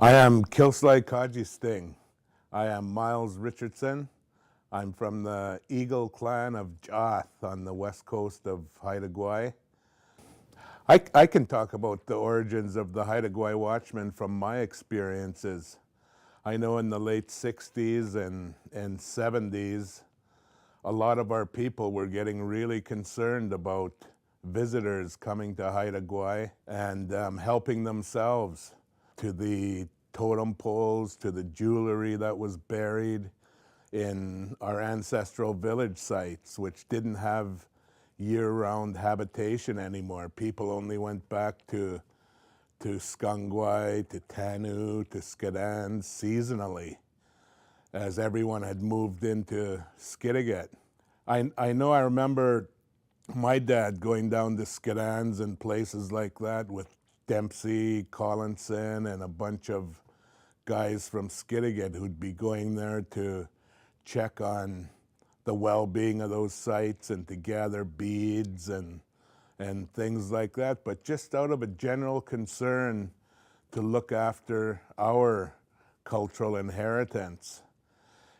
I am Kilsley Kaji Sting. I am Miles Richardson. I'm from the Eagle clan of Joth on the west coast of Haida Gwaii. I can talk about the origins of the Haida Gwaii Watchmen from my experiences. I know in the late 60s and 70s, a lot of our people were getting really concerned about visitors coming to Haida Gwaii and helping themselves to the totem poles, to the jewelry that was buried in our ancestral village sites, which didn't have year-round habitation anymore. People only went back to Skungwai, to Tanu, to Skidans seasonally, as everyone had moved into Skidegate. I know I remember my dad going down to Skidans and places like that with Dempsey, Collinson, and a bunch of guys from Skidegate who'd be going there to check on the well-being of those sites and to gather beads and things like that, but just out of a general concern to look after our cultural inheritance.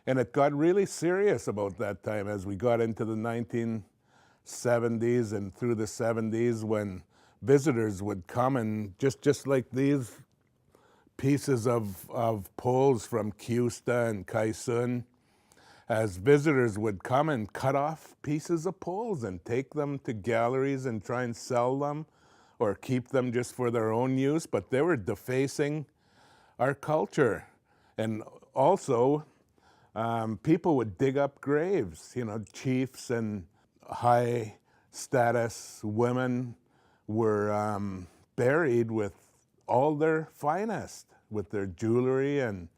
And it got really serious about that time as we got into the 1970s and through the 70s, when visitors would come and just like these pieces of poles from Kiusta and Kaisun, as visitors would come and cut off pieces of poles and take them to galleries and try and sell them or keep them just for their own use, but they were defacing our culture. And also, people would dig up graves. You know, chiefs and high status women were buried with all their finest, with their jewelry, and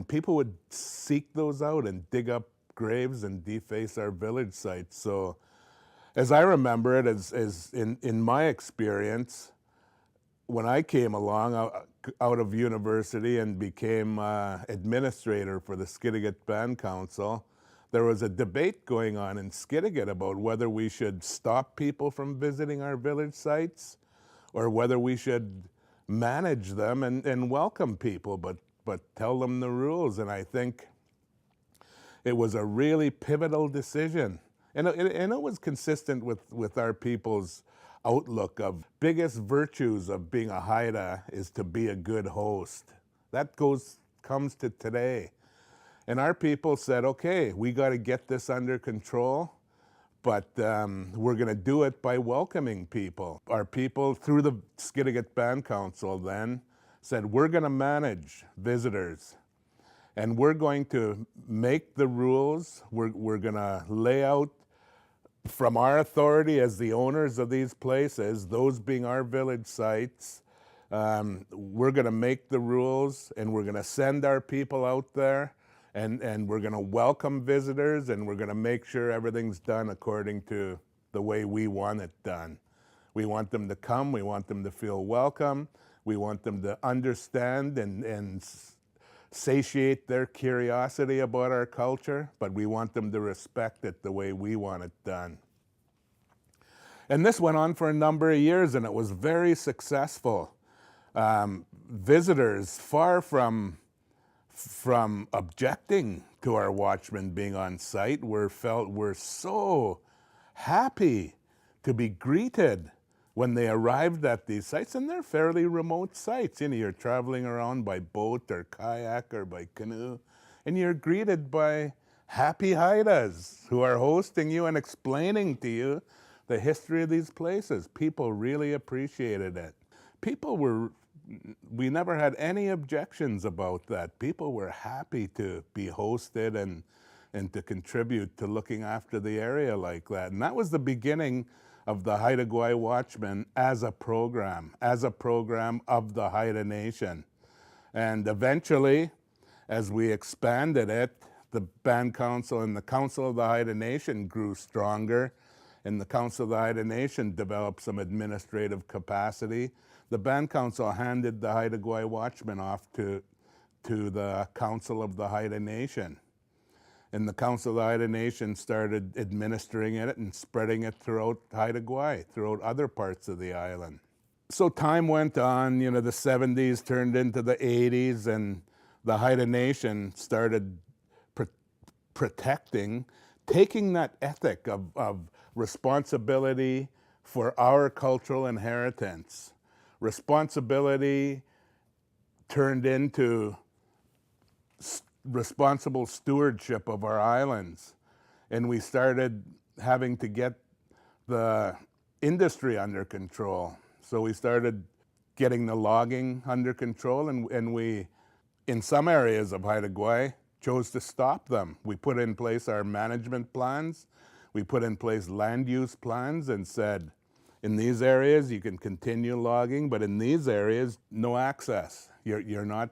people would seek those out and dig up graves and deface our village sites. So as I remember it, as in my experience, when I came along out of university and became administrator for the Skidegate Band Council, there was a debate going on in Skidegate about whether we should stop people from visiting our village sites or whether we should manage them and welcome people, but tell them the rules. And I think it was a really pivotal decision. And it was consistent with our people's outlook of biggest virtues of being a Haida is to be a good host. That comes to today. And our people said, okay, we got to get this under control, but we're going to do it by welcoming people. Our people, through the Skidegate Band Council then, said, we're going to manage visitors, and we're going to make the rules. We're going to lay out from our authority as the owners of these places, those being our village sites, we're going to make the rules, and we're going to send our people out there, and we're going to welcome visitors, and we're going to make sure everything's done according to the way we want it done. We want them to come, we want them to feel welcome, we want them to understand and satiate their curiosity about our culture, but we want them to respect it the way we want it done. And this went on for a number of years, and it was very successful. Visitors, far from objecting to our watchmen being on site, were so happy to be greeted when they arrived at these sites, and they're fairly remote sites. You know, you're traveling around by boat or kayak or by canoe, and you're greeted by happy Haidas who are hosting you and explaining to you the history of these places. People really appreciated it. We never had any objections about that. People were happy to be hosted and to contribute to looking after the area like that. And that was the beginning of the Haida Gwaii Watchmen as a program of the Haida Nation. And eventually, as we expanded it, the Band Council and the Council of the Haida Nation grew stronger, and the Council of the Haida Nation developed some administrative capacity. The Band Council handed the Haida Gwaii Watchmen off to the Council of the Haida Nation. And the Council of the Haida Nation started administering it and spreading it throughout Haida Gwaii, throughout other parts of the island. So time went on, you know, the 70s turned into the 80s, and the Haida Nation started protecting, taking that ethic of responsibility for our cultural inheritance. Responsibility turned into responsible stewardship of our islands. And we started having to get the industry under control. So we started getting the logging under control, and we, in some areas of Haida Gwaii, chose to stop them. We put in place our management plans. We put in place land use plans and said, in these areas you can continue logging, but in these areas, no access. You're not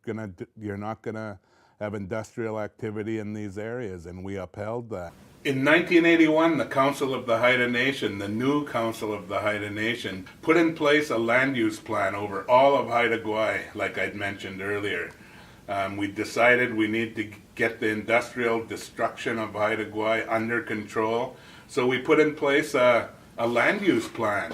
gonna have industrial activity in these areas, and we upheld that. In 1981, the Council of the Haida Nation, the new Council of the Haida Nation, put in place a land use plan over all of Haida Gwaii, like I'd mentioned earlier. We decided we need to get the industrial destruction of Haida Gwaii under control, so we put in place a land use plan.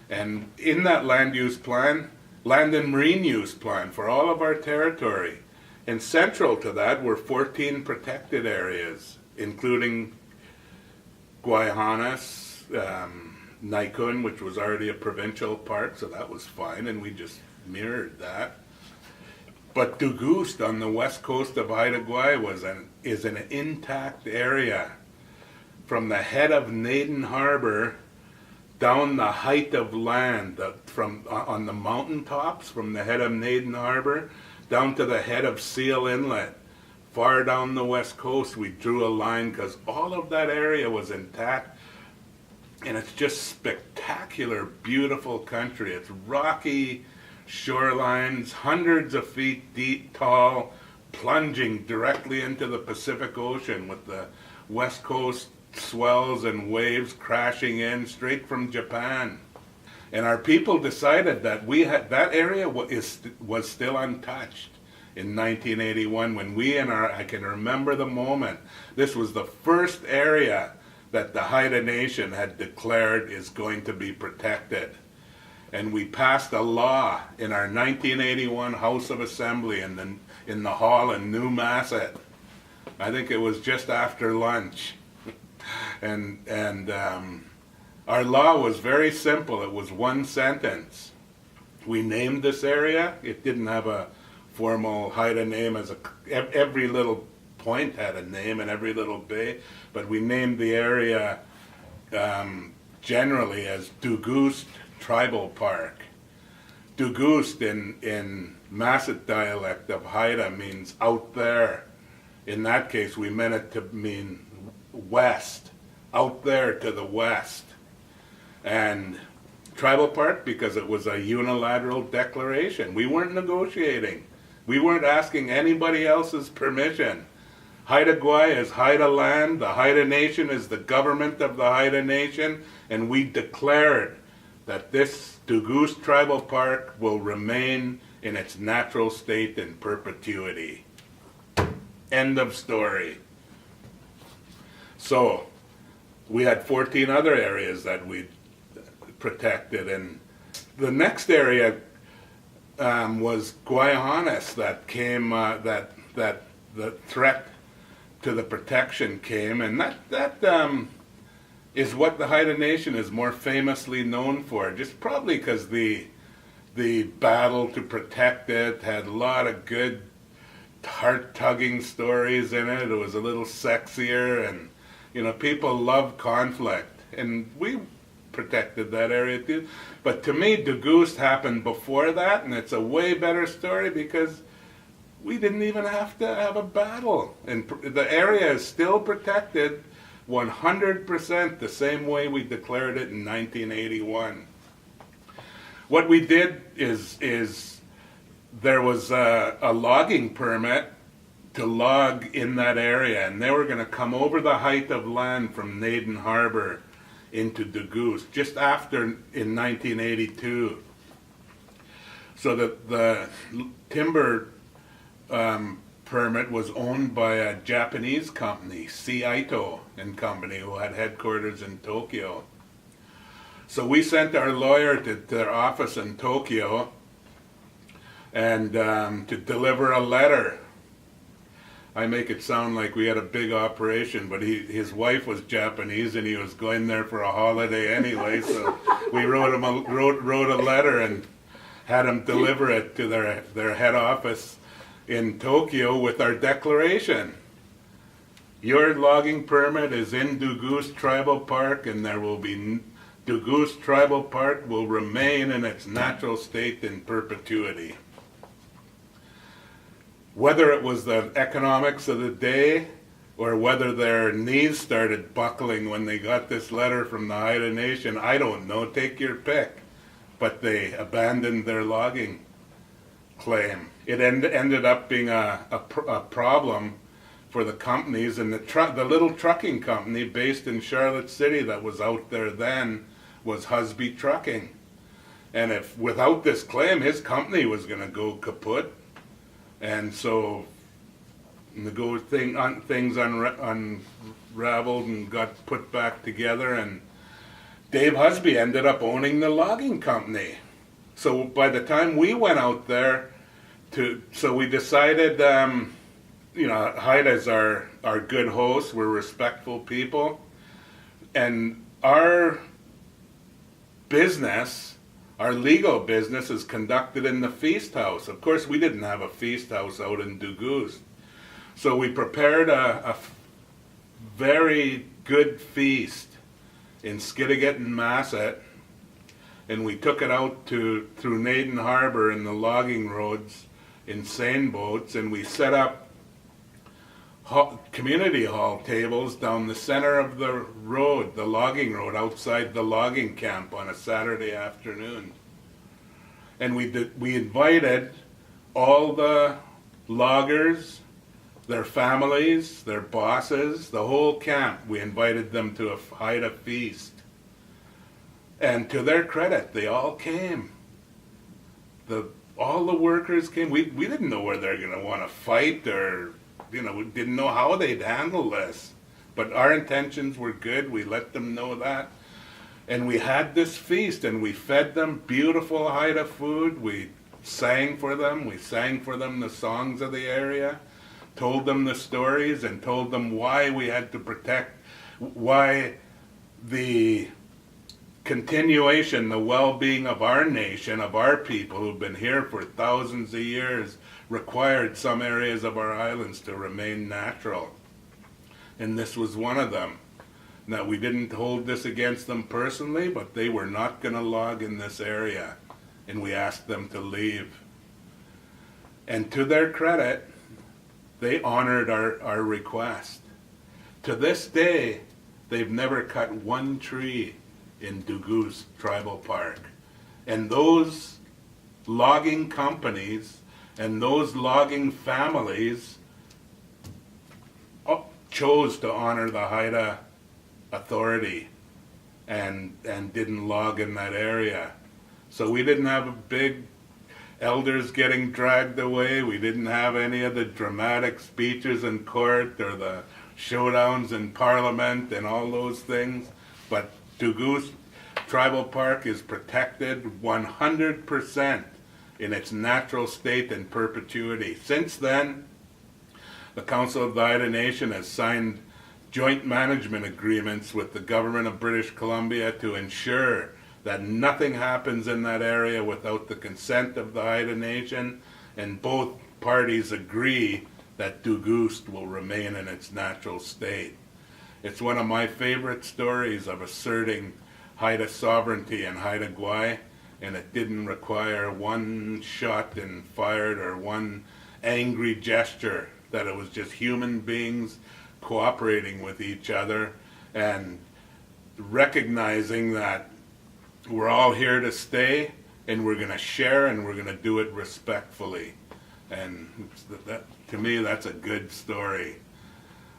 And in that land use plan, land and marine use plan for all of our territory. And central to that were 14 protected areas, including Guayhanas, Naikun, which was already a provincial park, so that was fine, and we just mirrored that. But Dugust on the west coast of Haida Gwaii is an intact area. From the head of Naden Harbor down the height of land, on the mountaintops, from the head of Naden Harbor down to the head of Seal Inlet, far down the west coast, we drew a line because all of that area was intact, and it's just spectacular, beautiful country. It's rocky shorelines, hundreds of feet deep, tall, plunging directly into the Pacific Ocean with the west coast swells and waves crashing in straight from Japan. And our people decided that that area was still untouched in 1981 when I can remember the moment. This was the first area that the Haida Nation had declared is going to be protected. And we passed a law in our 1981 House of Assembly in the hall in New Masset. I think it was just after lunch. And our law was very simple. It was one sentence. We named this area. It didn't have a formal Haida name. Every little point had a name and every little bay, but we named the area generally as Dugust Tribal Park. Dugust in Masset dialect of Haida means out there. In that case, we meant it to mean west, out there to the west. And Tribal Park because it was a unilateral declaration. We weren't negotiating. We weren't asking anybody else's permission. Haida Gwaii is Haida land, the Haida Nation is the government of the Haida Nation, and we declared that this Dugust Tribal Park will remain in its natural state in perpetuity. End of story. So, we had 14 other areas that we protected, and the next area was Guayhanas that came, that the threat to the protection came, and that is what the Haida Nation is more famously known for, just probably because the battle to protect it had a lot of good heart-tugging stories in it. It was a little sexier, and people love conflict, and we protected that area too. But to me, Dugust happened before that, and it's a way better story because we didn't even have to have a battle, and the area is still protected 100% the same way we declared it in 1981. What we did is there was a logging permit to log in that area, and they were going to come over the height of land from Naden Harbor into Dugust just after in 1982. So the timber permit was owned by a Japanese company, Seito and Company, who had headquarters in Tokyo. So we sent our lawyer to their office in Tokyo and to deliver a letter. I make it sound like we had a big operation, but his wife was Japanese and he was going there for a holiday anyway. So we wrote a letter and had him deliver it to their head office in Tokyo with our declaration. Your logging permit is in Dugus Tribal Park, and Dugus Tribal Park will remain in its natural state in perpetuity. Whether it was the economics of the day or whether their knees started buckling when they got this letter from the Haida Nation, I don't know, take your pick. But they abandoned their logging claim. It ended up being a problem for the companies, and the little trucking company based in Charlotte City that was out there then was Husby Trucking. And if without this claim, his company was going to go kaput. And so things unraveled and got put back together, and Dave Husby ended up owning the logging company. So by the time we went out there, so we decided, Haida's our good hosts, we're respectful people, and our business, our legal business, is conducted in the feast house. Of course, we didn't have a feast house out in Dugus. So we prepared a very good feast in Skidegate and Masset, and we took it out through Naden Harbor in the logging roads in seine boats, and we set up community hall tables down the center of the road, the logging road, outside the logging camp on a Saturday afternoon. And we invited all the loggers, their families, their bosses, the whole camp. We invited them to a Haida feast. And to their credit, they all came. All the workers came. We didn't know where they're going to want to fight, or we didn't know how they'd handle this. But our intentions were good. We let them know that. And we had this feast, and we fed them beautiful Haida food. We sang for them. We sang for them the songs of the area, told them the stories, and told them why we had to protect, why the continuation, the well-being of our nation, of our people who've been here for thousands of years, required some areas of our islands to remain natural. And this was one of them. Now, we didn't hold this against them personally, but they were not going to log in this area, and we asked them to leave. And to their credit, they honored our request. To this day, they've never cut one tree in Dugus Tribal Park. And those logging companies and those logging families chose to honor the Haida authority and didn't log in that area. So we didn't have a big elders getting dragged away. We didn't have any of the dramatic speeches in court or the showdowns in Parliament and all those things. But Dugus Tribal Park is protected 100% in its natural state in perpetuity. Since then, the Council of the Haida Nation has signed joint management agreements with the government of British Columbia to ensure that nothing happens in that area without the consent of the Haida Nation, and both parties agree that Dugus will remain in its natural state. It's one of my favorite stories of asserting Haida sovereignty in Haida Gwaii, and it didn't require one shot and fired or one angry gesture, that it was just human beings cooperating with each other and recognizing that we're all here to stay, and we're going to share, and we're going to do it respectfully. And to me, that's a good story.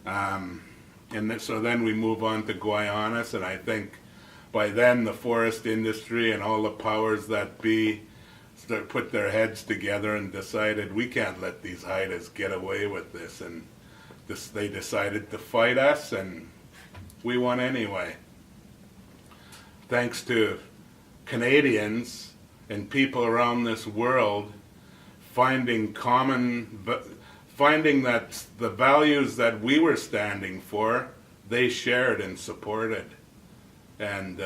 So then we move on to Guayanas, and I think by then the forest industry and all the powers that be put their heads together and decided we can't let these Haidas get away with this. And they decided to fight us, and we won anyway. thanks to Canadians and people around this world finding that the values that we were standing for, they shared and supported. And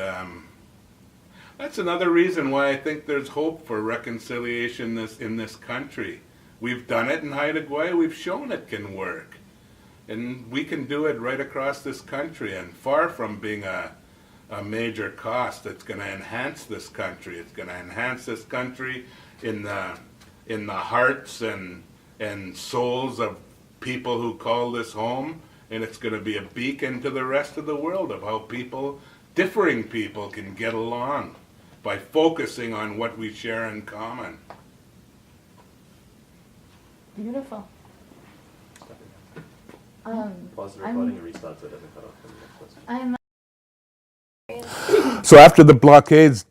that's another reason why I think there's hope for reconciliation in this country. We've done it in Haida Gwaii, we've shown it can work. And we can do it right across this country, and far from being a major cost, it's going to enhance this country. It's going to enhance this country in the hearts and souls of people who call this home, and it's going to be a beacon to the rest of the world of how differing people can get along by focusing on what we share in common. Beautiful. Pause the recording and restart so it doesn't cut off from the next question. So after the blockades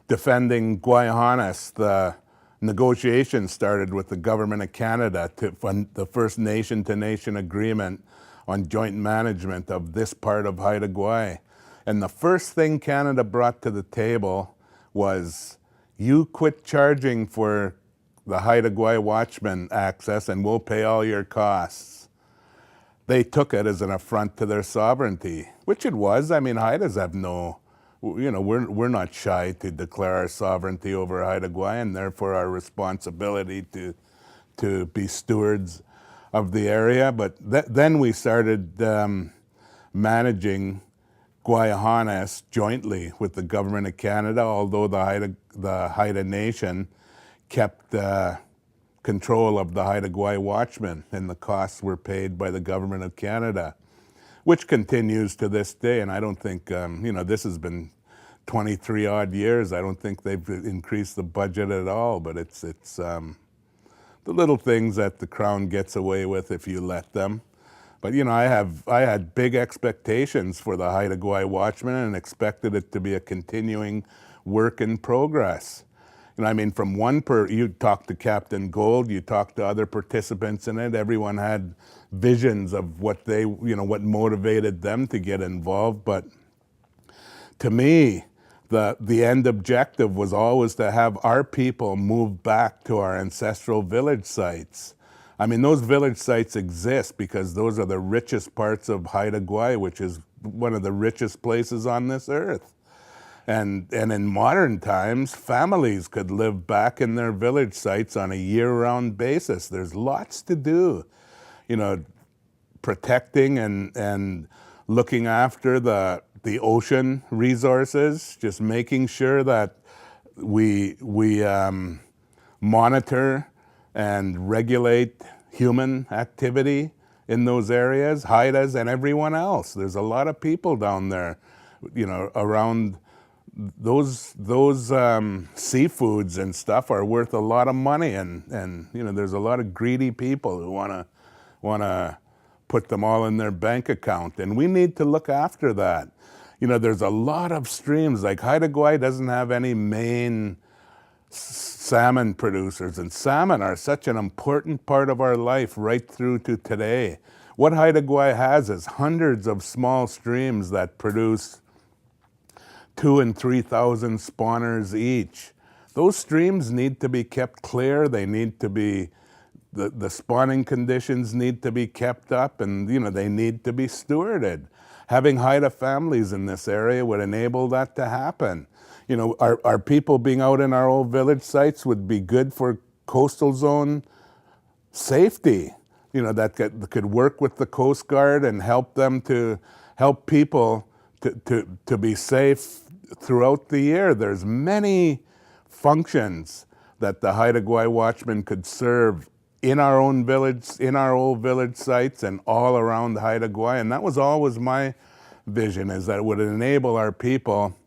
defending Gwaii-Haanas, the negotiations started with the Government of Canada to fund the first nation-to-nation agreement on joint management of this part of Haida Gwaii. And the first thing Canada brought to the table was, you quit charging for the Haida Gwaii Watchman access and we'll pay all your costs. They took it as an affront to their sovereignty, which it was. I mean, Haidas have no, we're not shy to declare our sovereignty over Haida Gwaii, and therefore our responsibility to be stewards of the area. But then we started managing Gwaii-Haanas jointly with the Government of Canada, although the Haida Nation kept control of the Haida Gwaii Watchmen, and the costs were paid by the Government of Canada, which continues to this day. And I don't think, this has been 23 odd years. I don't think they've increased the budget at all, but it's the little things that the Crown gets away with if you let them. But I had big expectations for the Haida Gwaii Watchmen and expected it to be a continuing work in progress. I mean, from you talk to Captain Gold, you talk to other participants in it, everyone had visions of what what motivated them to get involved. But to me, the end objective was always to have our people move back to our ancestral village sites. I mean, those village sites exist because those are the richest parts of Haida Gwaii, which is one of the richest places on this earth. And in modern times, families could live back in their village sites on a year-round basis. There's lots to do, protecting and looking after the ocean resources, just making sure that we monitor and regulate human activity in those areas, Haidas and everyone else. There's a lot of people down there, around. Those seafoods and stuff are worth a lot of money, and there's a lot of greedy people who wanna put them all in their bank account, and we need to look after that. There's a lot of streams. Like Haida Gwaii doesn't have any main salmon producers, and salmon are such an important part of our life right through to today. What Haida Gwaii has is hundreds of small streams that produce 2,000 and 3,000 spawners each. Those streams need to be kept clear. They need to be, the spawning conditions need to be kept up, and they need to be stewarded. Having Haida families in this area would enable that to happen. Our people being out in our old village sites would be good for coastal zone safety. That could work with the Coast Guard and help them to help people to be safe throughout the year. There's many functions that the Haida Gwaii Watchmen could serve in our own village, in our old village sites, and all around Haida Gwaii. And that was always my vision, is that it would enable our people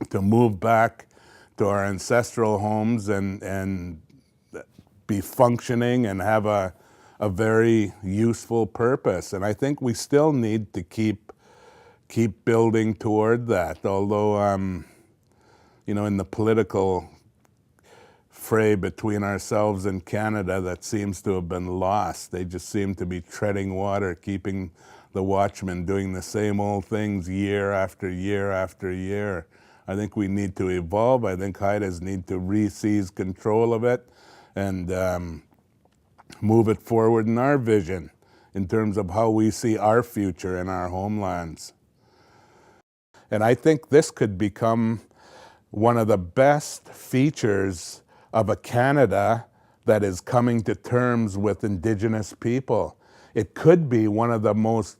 to move back to our ancestral homes and be functioning and have a very useful purpose. And I think we still need to keep building toward that, although, in the political fray between ourselves and Canada, that seems to have been lost. They just seem to be treading water, keeping the Watchmen doing the same old things year after year after year. I think we need to evolve. I think Haidas need to re-seize control of it and move it forward in our vision in terms of how we see our future in our homelands. And I think this could become one of the best features of a Canada that is coming to terms with Indigenous people. It could be one of the most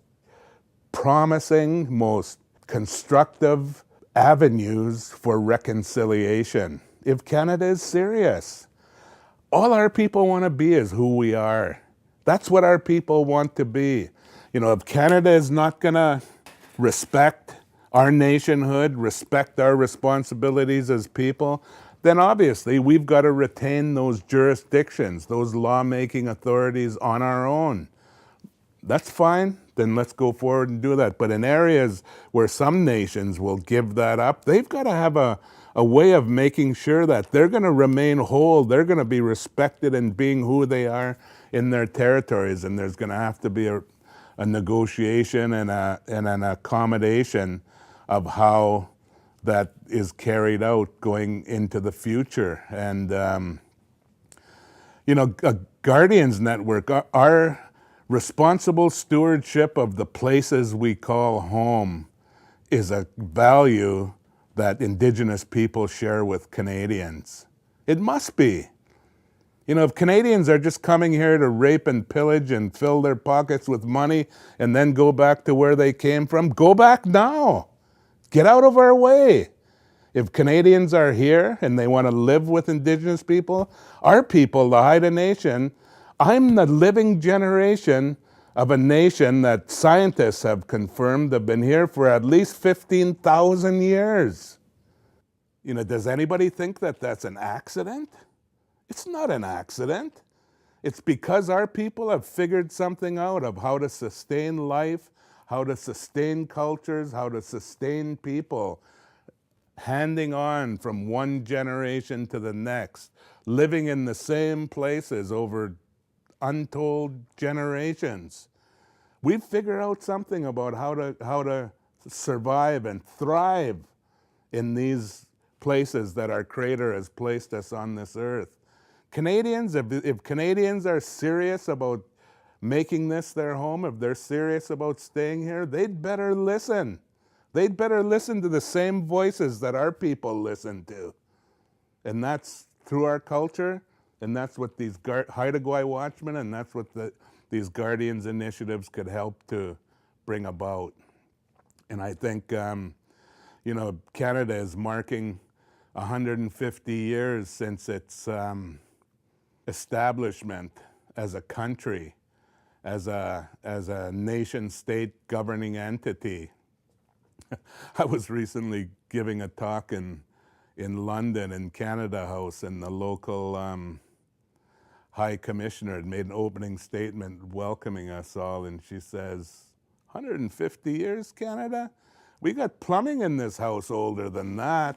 promising, most constructive avenues for reconciliation. If Canada is serious, all our people want to be is who we are. That's what our people want to be. You know, if Canada is not going to respect our nationhood, respect our responsibilities as people, then obviously we've got to retain those jurisdictions, those lawmaking authorities on our own. That's fine, then let's go forward and do that. But in areas where some nations will give that up, they've got to have a way of making sure that they're going to remain whole, they're going to be respected in being who they are in their territories, and there's going to have to be a negotiation and an accommodation of how that is carried out going into the future. And, you know, a Guardians Network, our responsible stewardship of the places we call home is a value that Indigenous people share with Canadians. It must be. You know, if Canadians are just coming here to rape and pillage and fill their pockets with money and then go back to where they came from, go back now. Get out of our way. If Canadians are here and they want to live with Indigenous people, our people, the Haida Nation, I'm the living generation of a nation that scientists have confirmed have been here for at least 15,000 years. You know, does anybody think that that's an accident? It's not an accident. It's because our people have figured something out of how to sustain life, how to sustain cultures, how to sustain people, handing on from one generation to the next, living in the same places over untold generations. We've figured out something about how to survive and thrive in these places that our Creator has placed us on this earth. Canadians, if Canadians are serious about making this their home, if they're serious about staying here, they'd better listen. They'd better listen to the same voices that our people listen to. And that's through our culture, and that's what these Haida Gwaii Watchmen, and that's what these Guardians initiatives could help to bring about. And I think, you know, Canada is marking 150 years since its establishment as a country, as a nation-state governing entity. I was recently giving a talk in London in Canada House, and the local High Commissioner had made an opening statement welcoming us all, and she says, 150 years, Canada? We got plumbing in this house older than that.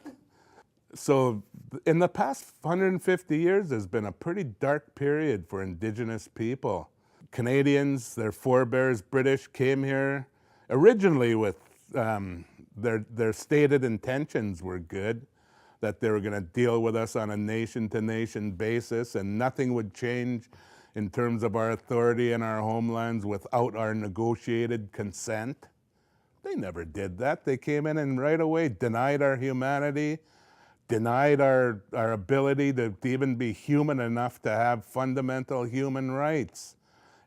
So in the past 150 years, there's been a pretty dark period for Indigenous people. Canadians, their forebears, British, came here originally with their stated intentions were good, that they were going to deal with us on a nation-to-nation basis and nothing would change in terms of our authority in our homelands without our negotiated consent. They never did that. They came in and right away denied our humanity, denied our ability to even be human enough to have fundamental human rights.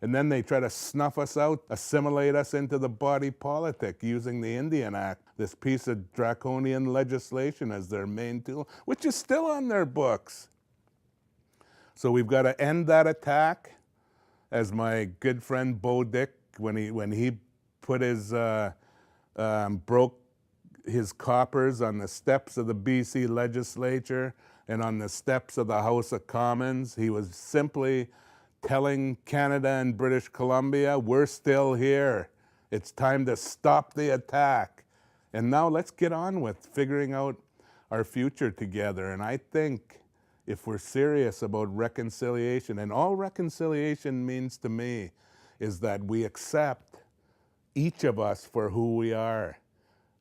And then they try to snuff us out, assimilate us into the body politic using the Indian Act, this piece of draconian legislation as their main tool, which is still on their books. So we've got to end that attack, as my good friend Bo Dick, when he put his, broke his coppers on the steps of the BC legislature and on the steps of the House of Commons, he was simply telling Canada and British Columbia, we're still here. It's time to stop the attack. And now let's get on with figuring out our future together. And I think if we're serious about reconciliation, and all reconciliation means to me is that we accept each of us for who we are.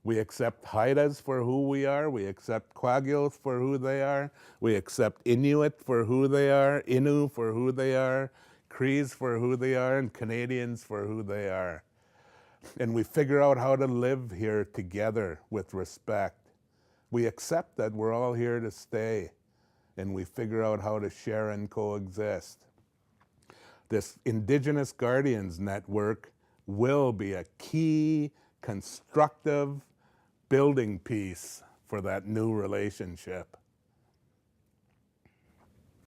We accept Haidas for who we are. We accept Quagils for who they are. We accept Inuit for who they are, Innu for who they are, Crees for who they are, and Canadians for who they are. And we figure out how to live here together with respect. We accept that we're all here to stay, and we figure out how to share and coexist. This Indigenous Guardians Network will be a key, constructive building piece for that new relationship.